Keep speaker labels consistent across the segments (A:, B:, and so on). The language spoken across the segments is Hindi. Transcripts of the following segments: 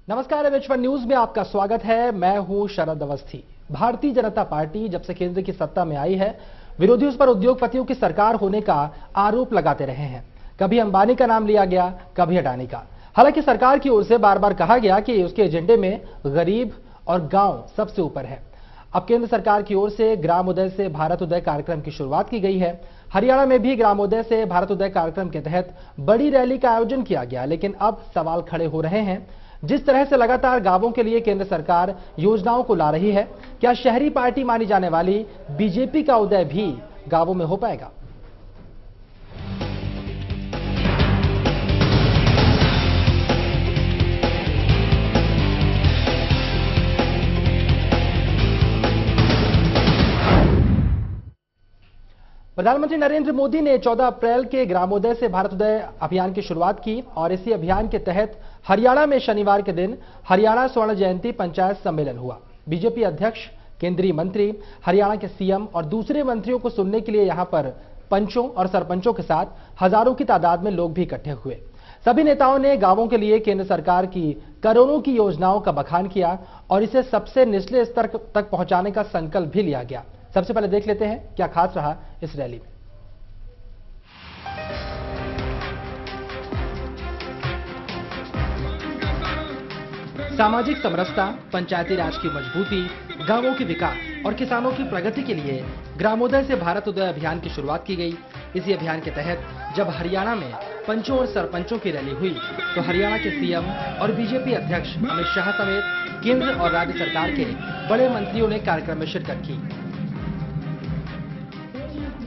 A: नमस्कार, एच1 न्यूज में आपका स्वागत है। मैं हूं शरद अवस्थी। भारतीय जनता पार्टी जब से केंद्र की सत्ता में आई है, विरोधी उस पर उद्योगपतियों की सरकार होने का आरोप लगाते रहे हैं। कभी अंबानी का नाम लिया गया, कभी अडानी का। हालांकि सरकार की ओर से बार बार कहा गया कि उसके एजेंडे में गरीब और गांव सबसे ऊपर है। अब केंद्र सरकार की ओर से ग्रामोदय से भारतोदय कार्यक्रम की शुरुआत की गई है। हरियाणा में भी ग्रामोदय से भारतोदय कार्यक्रम के तहत बड़ी रैली का आयोजन किया गया। लेकिन अब सवाल खड़े हो रहे हैं, जिस तरह से लगातार गांवों के लिए केंद्र सरकार योजनाओं को ला रही है, क्या शहरी पार्टी मानी जाने वाली बीजेपी का उदय भी गांवों में हो पाएगा? प्रधानमंत्री नरेंद्र मोदी ने 14 अप्रैल के ग्रामोदय से भारतोदय अभियान की शुरुआत की और इसी अभियान के तहत हरियाणा में शनिवार के दिन हरियाणा स्वर्ण जयंती पंचायत सम्मेलन हुआ। बीजेपी अध्यक्ष, केंद्रीय मंत्री, हरियाणा के सीएम और दूसरे मंत्रियों को सुनने के लिए यहां पर पंचों और सरपंचों के साथ हजारों की तादाद में लोग भी इकट्ठे हुए। सभी नेताओं ने गांवों के लिए केंद्र सरकार की करोड़ों की योजनाओं का बखान किया और इसे सबसे निचले स्तर तक पहुंचाने का संकल्प भी लिया गया। सबसे पहले देख लेते हैं क्या खास रहा इस रैली में। सामाजिक समरसता, पंचायती राज की मजबूती, गांवों के विकास और किसानों की प्रगति के लिए ग्रामोदय से भारतोदय अभियान की शुरुआत की गई। इसी अभियान के तहत जब हरियाणा में पंचों और सरपंचों की रैली हुई तो हरियाणा के सीएम और बीजेपी अध्यक्ष अमित शाह समेत केंद्र और राज्य सरकार के बड़े मंत्रियों ने कार्यक्रम में शिरकत की।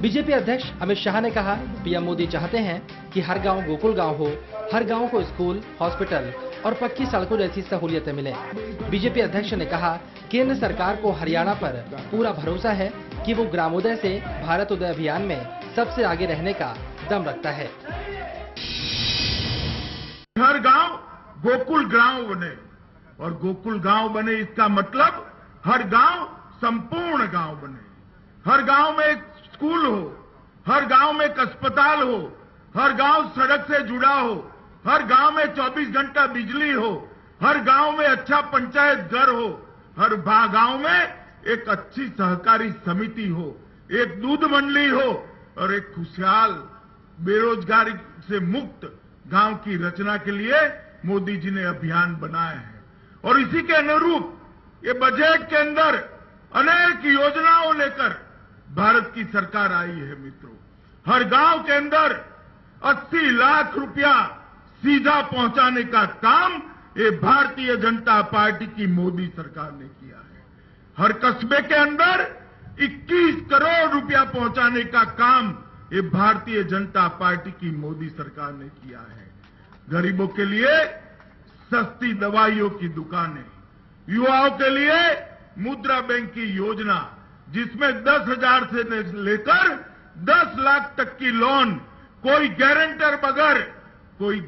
A: बीजेपी अध्यक्ष अमित शाह ने कहा, पीएम मोदी चाहते हैं कि हर गांव गोकुल गांव हो, हर गांव को स्कूल, हॉस्पिटल और पक्की सड़कों जैसी सहूलियतें मिलें। बीजेपी अध्यक्ष ने कहा, केंद्र सरकार को हरियाणा पर पूरा भरोसा है कि वो ग्रामोदय से भारतोदय अभियान में सबसे आगे रहने का दम रखता है।
B: हर गांव गोकुल गांव बने और गोकुल गांव बने इसका मतलब हर गांव संपूर्ण गांव बने। हर गांव में एक स्कूल हो, हर गांव में एक अस्पताल हो, हर गांव सड़क से जुड़ा हो, हर गांव में 24 घंटा बिजली हो, हर गांव में अच्छा पंचायत घर हो, हर गांव में एक अच्छी सहकारी समिति हो, एक दूध मंडली हो और एक खुशहाल बेरोजगारी से मुक्त गांव की रचना के लिए मोदी जी ने अभियान बनाया है। और इसी के अनुरूप ये बजट के अंदर अनेक योजनाओं लेकर भारत की सरकार आई है। मित्रों, हर गांव के अंदर 80 लाख रुपया सीधा पहुंचाने का काम ये भारतीय जनता पार्टी की मोदी सरकार ने किया है। हर कस्बे के अंदर 21 करोड़ रुपया पहुंचाने का काम ये भारतीय जनता पार्टी की मोदी सरकार ने किया है। गरीबों के लिए सस्ती दवाइयों की दुकानें, युवाओं के लिए मुद्रा बैंक की योजना जिसमें 10,000 से लेकर 10 लाख तक की लोन, कोई गारंटर बगैर, कोई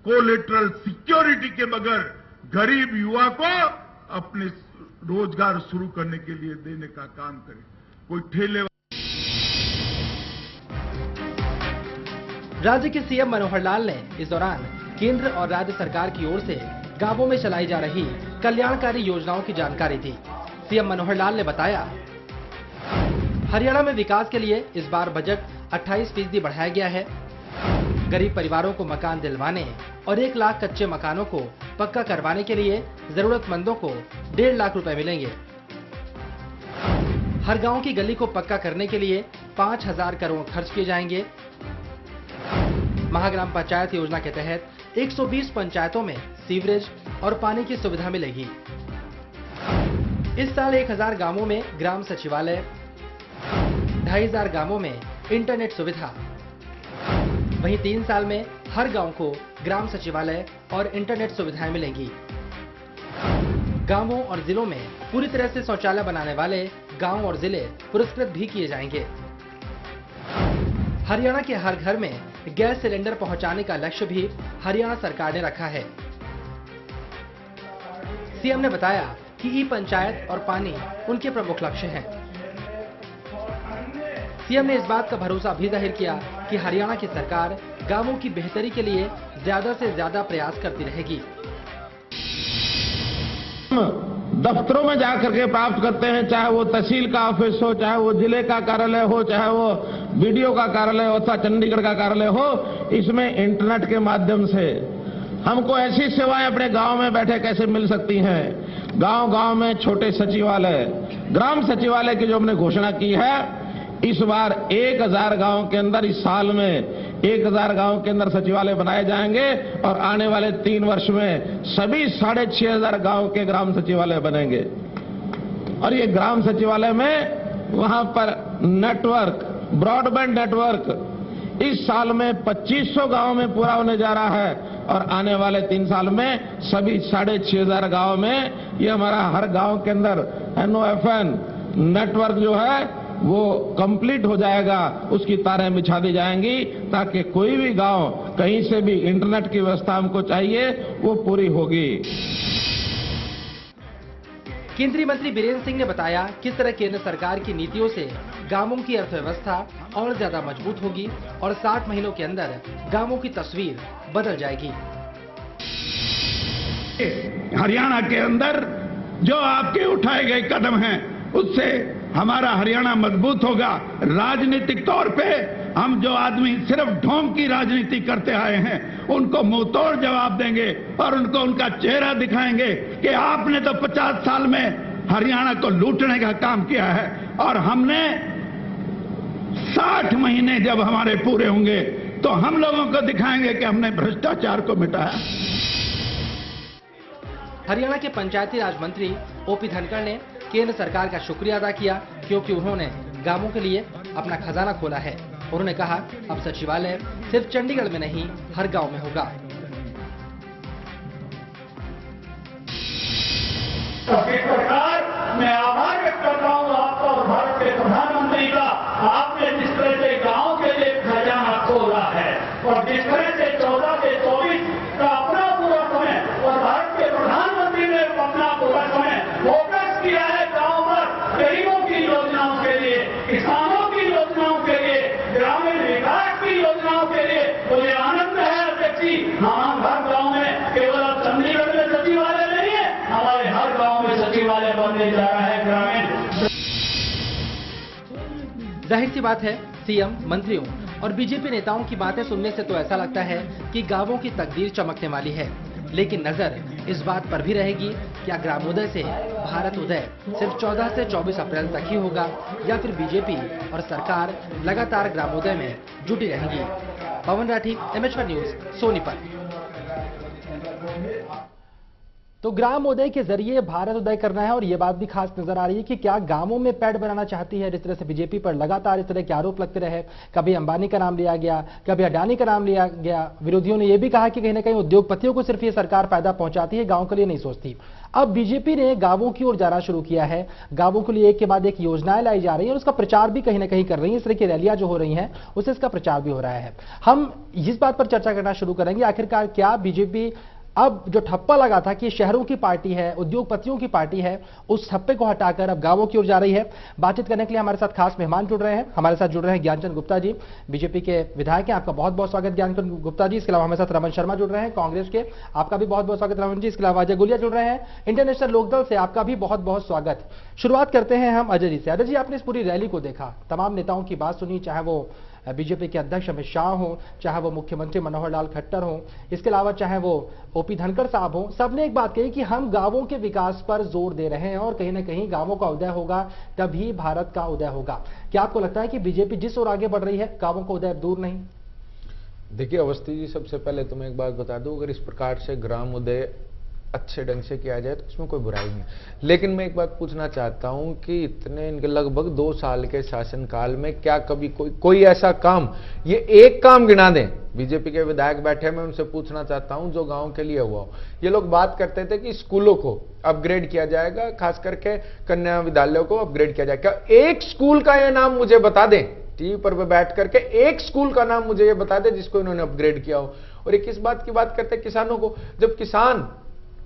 B: कोलेटरल सिक्योरिटी के बगैर गरीब युवा को अपने रोजगार शुरू करने के लिए देने का काम करे। कोई ठेले।
A: राज्य के सीएम मनोहर लाल ने इस दौरान केंद्र और राज्य सरकार की ओर से गांवों में चलाई जा रही कल्याणकारी योजनाओं की जानकारी दी। सीएम मनोहर लाल ने बताया, हरियाणा में विकास के लिए इस बार बजट 28% बढ़ाया गया है। गरीब परिवारों को मकान दिलवाने और 1 लाख कच्चे मकानों को पक्का करवाने के लिए जरूरतमंदों को 1.5 लाख रुपए मिलेंगे। हर गांव की गली को पक्का करने के लिए 5,000 करोड़ खर्च किए जाएंगे। महाग्राम पंचायत योजना के तहत 120 पंचायतों में सीवरेज और पानी की सुविधा मिलेगी। इस साल 1000 गांवों में ग्राम सचिवालय, 2,500 गांवों में इंटरनेट सुविधा। वहीं 3 साल में हर गांव को ग्राम सचिवालय और इंटरनेट सुविधाएं मिलेंगी। गांवों और जिलों में पूरी तरह से शौचालय बनाने वाले गांव और जिले पुरस्कृत भी किए जाएंगे। हरियाणा के हर घर में गैस सिलेंडर पहुंचाने का लक्ष्य भी हरियाणा सरकार ने रखा है। सीएम ने बताया कि ई पंचायत और पानी उनके प्रमुख लक्ष्य हैं। सीएम ने इस बात का भरोसा भी जाहिर किया कि हरियाणा की सरकार गांवों की बेहतरी के लिए ज्यादा से ज्यादा प्रयास करती रहेगी।
C: दफ्तरों में जाकर के प्राप्त करते हैं, चाहे वो तहसील का ऑफिस हो, चाहे वो जिले का कार्यालय हो, चाहे वो बीडीओ का कार्यालय हो अथवा चंडीगढ़ का कार्यालय हो, इसमें इंटरनेट के माध्यम से हमको ऐसी सेवाएं अपने गांव में बैठे कैसे मिल सकती हैं। गांव-गांव में छोटे सचिवालय, ग्राम सचिवालय की जो हमने घोषणा की है, इस बार 1000 गांव के अंदर, इस साल में 1000 गांव के अंदर सचिवालय बनाए जाएंगे और आने वाले 3 वर्ष में सभी 6500 गांव के ग्राम सचिवालय बनेंगे। और ये ग्राम सचिवालय में वहां पर नेटवर्क, ब्रॉडबैंड नेटवर्क इस साल में 2500 गांव में पूरा होने जा रहा है और आने वाले 3 साल में सभी 6500 गांव में ये हमारा हर गांव के अंदर NOFN नेटवर्क जो है वो कंप्लीट हो जाएगा, उसकी तारें बिछा दी जाएंगी ताकि कोई भी गांव कहीं से भी इंटरनेट की व्यवस्था हमको चाहिए वो पूरी होगी।
A: केंद्रीय मंत्री बीरेंद्र सिंह ने बताया किस तरह केंद्र सरकार की नीतियों से गांवों की अर्थव्यवस्था और ज्यादा मजबूत होगी और 60 महीनों के अंदर गांवों की तस्वीर बदल जाएगी।
C: हरियाणा के अंदर जो आपके उठाए गए कदम हैं उससे हमारा हरियाणा मजबूत होगा। राजनीतिक तौर पे हम जो आदमी सिर्फ ढोंग की राजनीति करते आए हैं उनको मुंहतोड़ जवाब देंगे और उनको उनका चेहरा दिखाएंगे कि आपने तो 50 साल में हरियाणा को लूटने का काम किया है और हमने 60 महीने जब हमारे पूरे होंगे तो हम लोगों को दिखाएंगे कि हमने भ्रष्टाचार को मिटाया।
A: हरियाणा के पंचायती राज मंत्री ओपी धनखड़ ने केंद्र सरकार का शुक्रिया अदा किया क्योंकि उन्होंने गांवों के लिए अपना खजाना खोला है। उन्होंने कहा अब सचिवालय सिर्फ चंडीगढ़ में नहीं हर गांव में होगा।
D: सरकार मैं आभार व्यक्त करता हूँ आपका और भारत के प्रधानमंत्री का। आपने जिस तरह से गांव के लिए खजाना खोला है और जिस तरह से 14 से 24 का अपना पूरा समय और भारत के प्रधानमंत्री ने अपना पूरा समय फोकस किया है गांव पर, गरीबों की योजनाओं के लिए, किसानों की योजनाओं के लिए, ग्रामीण विकास की योजनाओं के लिए। मुझे आनंद है अध्यक्ष जी, हम हर गांव में केवल अब चंडीगढ़ में सचिवालय नहीं है, हमारे हर गांव में सचिवालय बनने जा रहा है ग्रामीण।
A: जाहिर सी बात है सीएम, मंत्रियों और बीजेपी नेताओं की बातें सुनने से तो ऐसा लगता है कि गांवों की तकदीर चमकने वाली है, लेकिन नजर इस बात पर भी रहेगी क्या ग्रामोदय से भारत उदय सिर्फ 14 से 24 अप्रैल तक ही होगा या फिर बीजेपी और सरकार लगातार ग्रामोदय में जुटी रहेंगी। पवन राठी, MH1 न्यूज, सोनीपत। तो ग्रामोदय के जरिए भारत उदय करना है और ये बात भी खास नजर आ रही है कि क्या गांवों में पैड बनाना चाहती है। जिस तरह से बीजेपी पर लगातार इस तरह के आरोप लगते रहे, कभी अंबानी का नाम लिया गया, कभी अडानी का नाम लिया गया। विरोधियों ने यह भी कहा कि कहीं ना कहीं उद्योगपतियों को सिर्फ ये सरकार फायदा पहुंचाती है, गांव के लिए नहीं सोचती। अब बीजेपी ने गांवों की ओर जाना शुरू किया है, गांवों के लिए एक के बाद एक योजनाएं लाई जा रही हैं और उसका प्रचार भी कहीं ना कहीं कर रही है। इस तरह की रैलियां जो हो रही हैं उससे इसका प्रचार भी हो रहा है। हम इस बात पर चर्चा करना शुरू करेंगे आखिरकार क्या बीजेपी अब जो ठप्पा लगा था कि शहरों की पार्टी है, उद्योगपतियों की पार्टी है, उस ठप्पे को हटाकर अब गांवों की ओर जा रही है। बातचीत करने के लिए हमारे साथ खास मेहमान जुड़ रहे हैं। हमारे साथ जुड़ रहे हैं ज्ञानचंद गुप्ता जी, बीजेपी के विधायक हैं, आपका बहुत बहुत स्वागत ज्ञानचंद गुप्ता जी। इसके अलावा हमारे साथ रमन शर्मा जुड़ रहे हैं कांग्रेस के, आपका भी बहुत बहुत स्वागत रमन जी। इसके अलावा अजय गुलिया जुड़ रहे हैं इंटरनेशनल लोकदल से, आपका भी बहुत बहुत स्वागत। शुरुआत करते हैं हम अजय जी से। अजय जी, आपने इस पूरी रैली को देखा, तमाम नेताओं की बात सुनी, चाहे वो बीजेपी के अध्यक्ष अमित शाह हो, चाहे वो मुख्यमंत्री मनोहर लाल खट्टर हो, इसके अलावा चाहे वो ओपी धनखड़ साहब हो, सबने एक बात कही कि हम गांवों के विकास पर जोर दे रहे हैं और कहीं ना कहीं गांवों का उदय होगा तभी भारत का उदय होगा। क्या आपको लगता है कि बीजेपी जिस ओर आगे बढ़ रही है गांवों का उदय दूर नहीं?
E: देखिए अवस्थी जी, सबसे पहले तो मैं एक बात बता दूं, अगर इस प्रकार से ग्राम उदय अच्छे ढंग से किया जाए तो इसमें कोई बुराई नहीं। लेकिन मैं एक बात पूछना चाहता हूं कि इतने इनके लगभग 2 साल के शासनकाल में क्या कभी कोई ऐसा काम, ये एक काम गिना दें, बीजेपी के विधायक बैठे, मैं उनसे पूछना चाहता हूं जो गांव के लिए हुआ हो। ये लोग बात करते थे कि स्कूलों को अपग्रेड किया जाएगा, खास करके कन्या विद्यालयों को अपग्रेड किया जाएगा। एक स्कूल का ये नाम मुझे बता दें, टीवी पर बैठ करके एक स्कूल का नाम मुझे ये बता दें जिसको इन्होंने अपग्रेड किया हो। और ये किस बात की बात करते हैं? किसानों को। जब किसान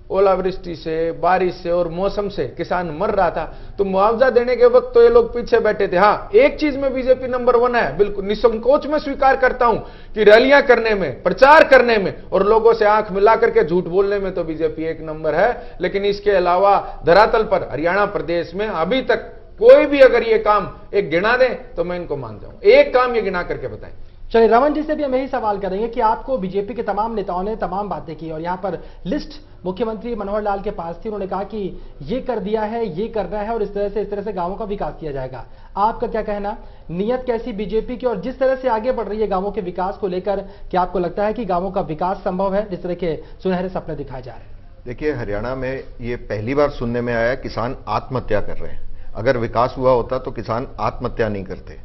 E: ओलावृष्टि से, बारिश से और मौसम से किसान मर रहा था, तो मुआवजा देने के वक्त तो ये लोग पीछे बैठे थे। हाँ, एक चीज में बीजेपी नंबर 1 है, बिल्कुल निसंकोच में स्वीकार करता हूं कि रैलियां करने में, प्रचार करने में और लोगों से आंख मिला करके झूठ बोलने में तो बीजेपी 1 नंबर है। लेकिन इसके अलावा धरातल पर हरियाणा प्रदेश में अभी तक कोई भी अगर ये काम एक गिना दे तो मैं इनको मान जाऊं। एक काम ये गिना करके बताएं।
A: चलिए, रमन जी से भी हम यही सवाल करेंगे कि आपको बीजेपी के तमाम नेताओं ने तमाम बातें की और यहाँ पर लिस्ट मुख्यमंत्री मनोहर लाल के पास थी। उन्होंने कहा कि ये कर दिया है, ये करना है और इस तरह से गांवों का विकास किया जाएगा। आपका क्या कहना, नीयत कैसी बीजेपी की, और जिस तरह से आगे बढ़ रही है गांवों के विकास को लेकर, क्या आपको लगता है कि गांवों का विकास संभव है जिस तरह के सुनहरे सपने दिखाए जा रहे हैं?
F: देखिए, हरियाणा में ये पहली बार सुनने में आया किसान आत्महत्या कर रहे हैं। अगर विकास हुआ होता तो किसान आत्महत्या नहीं करते।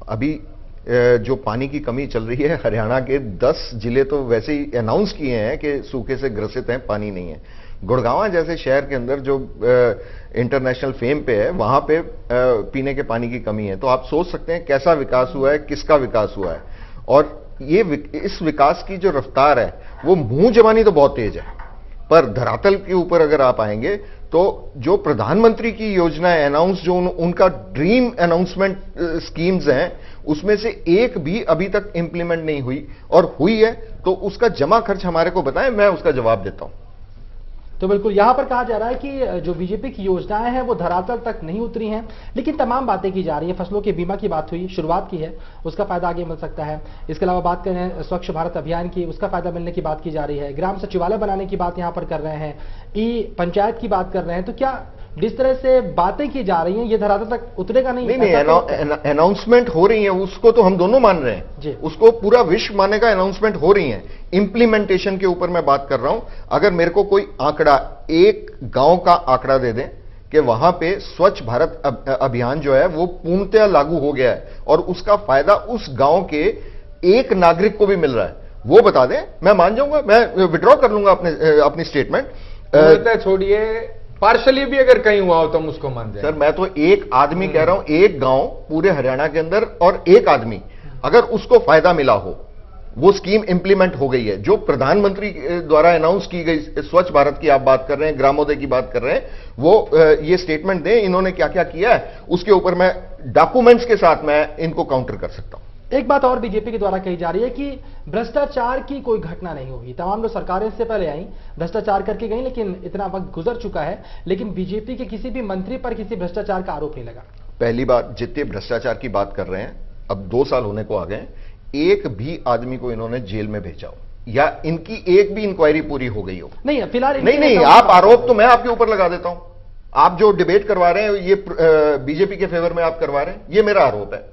F: अभी जो पानी की कमी चल रही है, हरियाणा के 10 जिले तो वैसे ही अनाउंस किए हैं कि सूखे से ग्रसित हैं, पानी नहीं है। गुड़गांव जैसे शहर के अंदर जो इंटरनेशनल फेम पे है, वहां पे पीने के पानी की कमी है। तो आप सोच सकते हैं कैसा विकास हुआ है, किसका विकास हुआ है। और इस विकास की जो रफ्तार है वो मुंह जबानी तो बहुत तेज है, पर धरातल के ऊपर अगर आप आएंगे तो जो प्रधानमंत्री की योजनाएं अनाउंस, जो उनका ड्रीम अनाउंसमेंट स्कीम्स हैं, उसमें से एक भी अभी तक इंप्लीमेंट नहीं हुई, और हुई है तो उसका जमा खर्च हमारे को बताएं, मैं उसका जवाब देता हूं।
A: तो बिल्कुल यहां पर कहा जा रहा है कि जो बीजेपी की योजनाएं हैं वो धरातल तक नहीं उतरी हैं, लेकिन तमाम बातें की जा रही है। फसलों के बीमा की बात हुई, शुरुआत की है, उसका फायदा आगे मिल सकता है। इसके अलावा बात करें स्वच्छ भारत अभियान की, उसका फायदा मिलने की बात की जा रही है। ग्राम सचिवालय बनाने की बात यहां पर कर रहे हैं, ई पंचायत की बात कर रहे हैं। तो क्या जिस तरह से बातें की जा रही हैं ये धरातल तक उतरेगा नहीं?
F: अनाउंसमेंट हो रही है, उसको तो हम दोनों मान रहे हैं, उसको पूरा विश्व मानेगा। अनाउंसमेंट हो रही है, इंप्लीमेंटेशन के ऊपर मैं बात कर रहा हूं। अगर मेरे को कोई आंकड़ा, एक गांव का आंकड़ा दे दें कि वहां पे स्वच्छ भारत अभियान जो है वो पूर्णतः लागू हो गया है और उसका फायदा उस गांव के एक नागरिक को भी मिल रहा है, वो बता दें, मैं मान जाऊंगा, मैं विड्रॉ कर लूंगा अपनी स्टेटमेंट।
E: छोड़िए, पार्शली भी अगर कहीं हुआ हो तो हम उसको मान जाए।
F: सर, मैं तो एक आदमी कह रहा हूं, एक गांव पूरे हरियाणा के अंदर, और एक आदमी अगर उसको फायदा मिला हो, वो स्कीम इंप्लीमेंट हो गई है जो प्रधानमंत्री द्वारा अनाउंस की गई। स्वच्छ भारत की आप बात कर रहे हैं, ग्रामोदय की बात कर रहे हैं, वो ये स्टेटमेंट दें इन्होंने क्या क्या किया है, उसके ऊपर मैं डॉक्यूमेंट्स के साथ मैं इनको काउंटर कर सकता हूं।
A: एक बात और बीजेपी के द्वारा कही जा रही है कि भ्रष्टाचार की कोई घटना नहीं होगी। तमाम जो सरकारें इससे पहले आई भ्रष्टाचार करके गई, लेकिन इतना वक्त गुजर चुका है, लेकिन बीजेपी के किसी भी मंत्री पर किसी भ्रष्टाचार का आरोप नहीं लगा।
F: पहली बात, जितने भ्रष्टाचार की बात कर रहे हैं, अब 2 साल होने को आ गए, एक भी आदमी को इन्होंने जेल में भेजा हो या इनकी एक भी इंक्वायरी पूरी हो गई हो?
A: नहीं, फिलहाल
F: नहीं, आप आरोप तो मैं आपके ऊपर लगा देता हूं। आप जो डिबेट करवा रहे हैं ये बीजेपी के फेवर में आप करवा रहे हैं, ये मेरा आरोप है।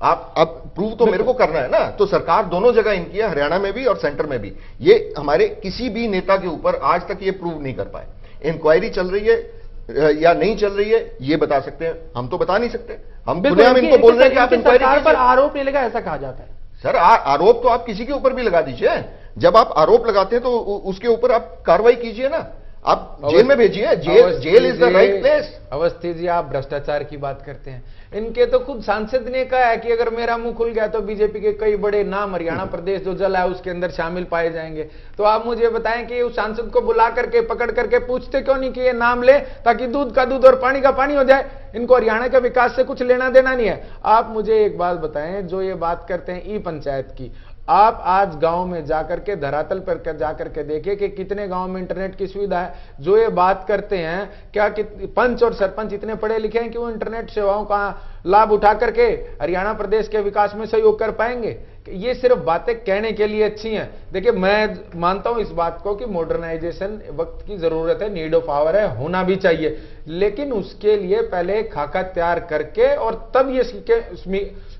F: आप अब प्रूव तो मेरे को करना है ना। तो सरकार दोनों जगह इनकी है, हरियाणा में भी और सेंटर में भी। ये हमारे किसी भी नेता के ऊपर आज तक ये प्रूव नहीं कर पाए। इंक्वायरी चल रही है या नहीं चल रही है ये बता सकते हैं, हम तो बता नहीं सकते। हम इनको बोल रहे हैं कि आप
A: इंक्वायरी पर आरोप नहीं लगा, ऐसा कहा जाता है।
F: सर, आरोप तो आप किसी के ऊपर भी लगा दीजिए। जब आप आरोप लगाते हैं तो उसके ऊपर आप कार्रवाई कीजिए ना, आप जेल में भेजिए। Jail is the right place.
E: Awasthi ji, आप भ्रष्टाचार की बात करते हैं, इनके तो खुद सांसद ने कहा है कि अगर मेरा मुंह खुल गया तो बीजेपी के कई बड़े नाम हरियाणा प्रदेश जो जला है उसके अंदर शामिल पाए जाएंगे। तो आप मुझे बताएं कि उस सांसद को बुला करके पकड़ करके पूछते क्यों नहीं कि ये नाम ले, ताकि दूध का दूध और पानी का पानी हो जाए। इनको हरियाणा के विकास से कुछ लेना देना नहीं है। आप मुझे एक बात बताएं, जो ये बात करते हैं ई पंचायत की, आप आज गांव में जाकर के धरातल पर जाकर के देखिए कि कितने गांव में इंटरनेट की सुविधा है। जो ये बात करते हैं, क्या पंच और सरपंच इतने पढ़े लिखे हैं कि वो इंटरनेट सेवाओं का लाभ उठा करके हरियाणा प्रदेश के विकास में सहयोग कर पाएंगे? ये सिर्फ बातें कहने के लिए अच्छी हैं। देखिए, मैं मानता हूं इस बात को कि मॉडर्नाइजेशन वक्त की जरूरत है, नीड ऑफ आवर है, होना भी चाहिए, लेकिन उसके लिए पहले खाका तैयार करके और तब ये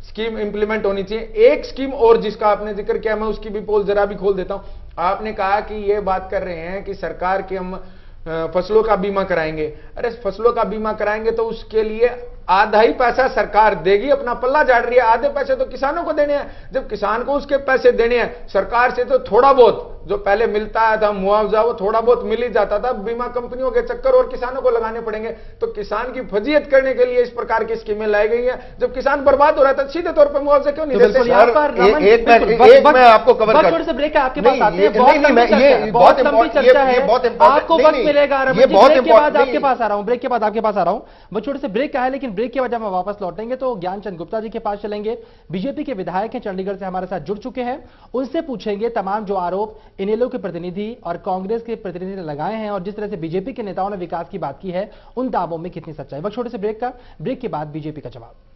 E: स्कीम इंप्लीमेंट होनी चाहिए। एक स्कीम और जिसका आपने जिक्र किया, मैं उसकी भी पोल जरा भी खोल देता हूं। आपने कहा कि ये बात कर रहे हैं कि सरकार की हम फसलों का बीमा कराएंगे। अरे फसलों का बीमा कराएंगे तो उसके लिए आधा ही पैसा सरकार देगी, अपना पल्ला झाड़ रही है, आधे पैसे तो किसानों को देने हैं। जब किसान को उसके पैसे देने हैं, सरकार से तो थोड़ा बहुत जो पहले मिलता आया था मुआवजा, वो थोड़ा बहुत मिल ही जाता था, बीमा कंपनियों के चक्कर और किसानों को लगाने पड़ेंगे। तो किसान की फजीयत करने के लिए इस प्रकार की स्कीमें लाई गई हैं। जब किसान बर्बाद हो रहा था सीधे तौर पर मुआवजा क्यों नहीं देते?
F: एक मैं आपको कवर कर,
A: थोड़ी से ब्रेक है, आपके पास आते हैं।
F: बहुत लंबी चर्चा है,
A: आपको वक्त मिलेगा। ब्रेक के बाद आपके पास आ रहा हूं, ब्रेक के बाद आपके पास आ रहा हूं। वो छोटे से ब्रेक का है, लेकिन ब्रेक के बाद जब हम वापस लौटेंगे तो ज्ञानचंद गुप्ता जी के पास चलेंगे। बीजेपी के विधायक हैं, चंडीगढ़ से हमारे साथ जुड़ चुके हैं। उनसे पूछेंगे तमाम जो आरोप इनेलो के प्रतिनिधि और कांग्रेस के प्रतिनिधि ने लगाए हैं और जिस तरह से बीजेपी के नेताओं ने विकास की बात की है, उन दावों में कितनी सच्चाई। वक्त छोटे से ब्रेक का, ब्रेक के बाद बीजेपी का जवाब।